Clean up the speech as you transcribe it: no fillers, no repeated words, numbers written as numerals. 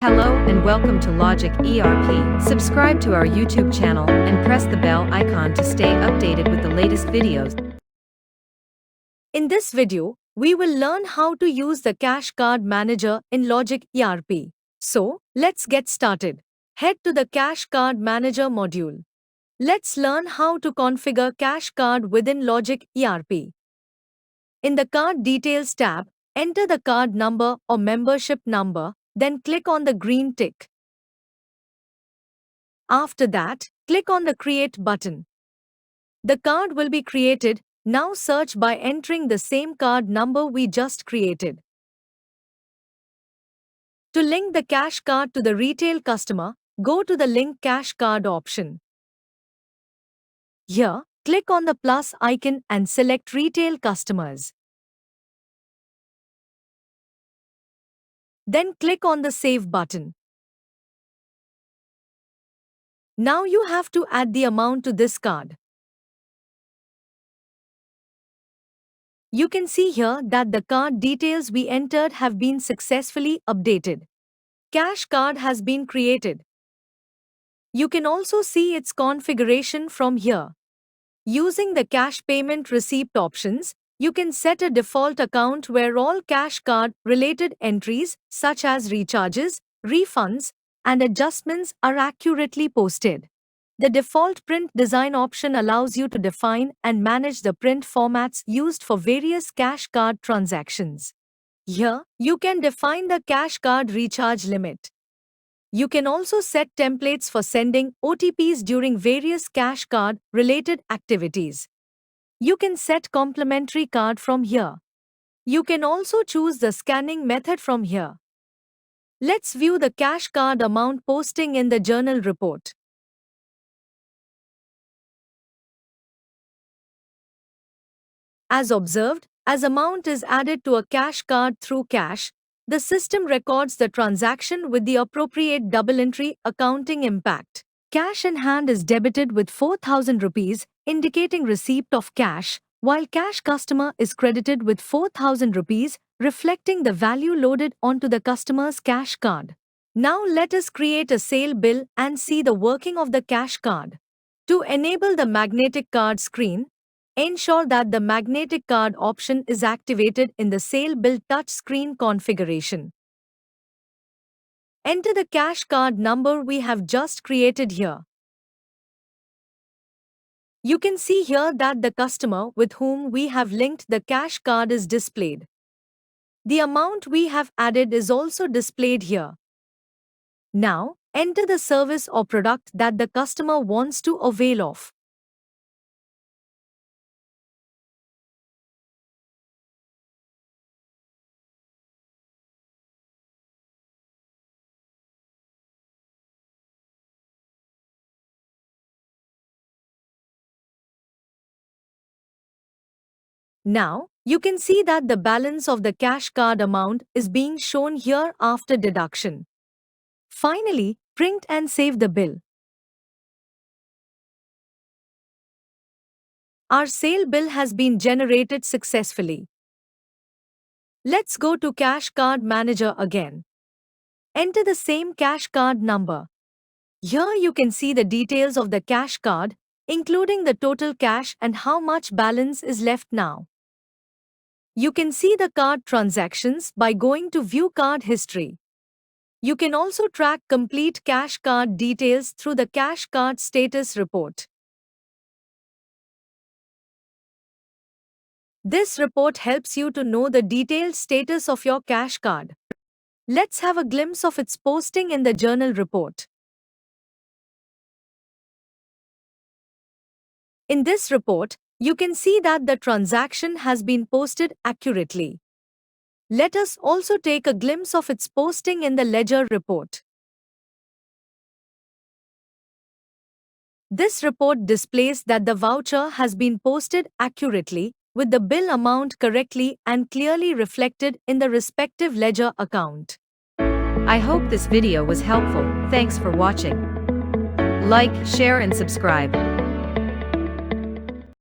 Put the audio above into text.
Hello and welcome to Logic ERP. Subscribe to our YouTube channel and press the bell icon to stay updated with the latest videos. In this video, we will learn how to use the Cash Card Manager in Logic ERP. So, let's get started. Head to the Cash Card Manager module. Let's learn how to configure Cash Card within Logic ERP. In the Card Details tab, enter the card number or membership number, then click on the green tick. After that, click on the Create button. The card will be created. Now search by entering the same card number we just created. To link the cash card to the retail customer, go to the Link Cash Card option. Here, click on the plus icon and select Retail Customers. Then click on the Save button. Now you have to add the amount to this card. You can see here that the card details we entered have been successfully updated. Cash card has been created. You can also see its configuration from here. Using the cash payment receipt options, you can set a default account where all cash card related entries such as recharges, refunds, and adjustments are accurately posted. The default print design option allows you to define and manage the print formats used for various cash card transactions. Here, you can define the cash card recharge limit. You can also set templates for sending OTPs during various cash card related activities. You can set complementary card from here. You can also choose the scanning method from here. Let's view the cash card amount posting in the journal report. As observed, as amount is added to a cash card through cash, the system records the transaction with the appropriate double entry accounting impact. Cash in hand is debited with 4,000 rupees, indicating receipt of cash, while cash customer is credited with 4,000 rupees, reflecting the value loaded onto the customer's cash card. Now let us create a sale bill and see the working of the cash card. To enable the magnetic card screen, ensure that the magnetic card option is activated in the Sale Bill touchscreen configuration. Enter the cash card number we have just created here. You can see here that the customer with whom we have linked the cash card is displayed. The amount we have added is also displayed here. Now, enter the service or product that the customer wants to avail of. Now, you can see that the balance of the cash card amount is being shown here after deduction. Finally, print and save the bill. Our sale bill has been generated successfully. Let's go to Cash Card Manager again. Enter the same cash card number. Here you can see the details of the cash card, including the total cash and how much balance is left now. You can see the card transactions by going to View Card History. You can also track complete cash card details through the Cash Card Status Report. This report helps you to know the detailed status of your cash card. Let's have a glimpse of its posting in the journal report. In this report, you can see that the transaction has been posted accurately. Let us also take a glimpse of its posting in the ledger report. This report displays that the voucher has been posted accurately, with the bill amount correctly and clearly reflected in the respective ledger account. I hope this video was helpful. Thanks for watching. Like, share and subscribe.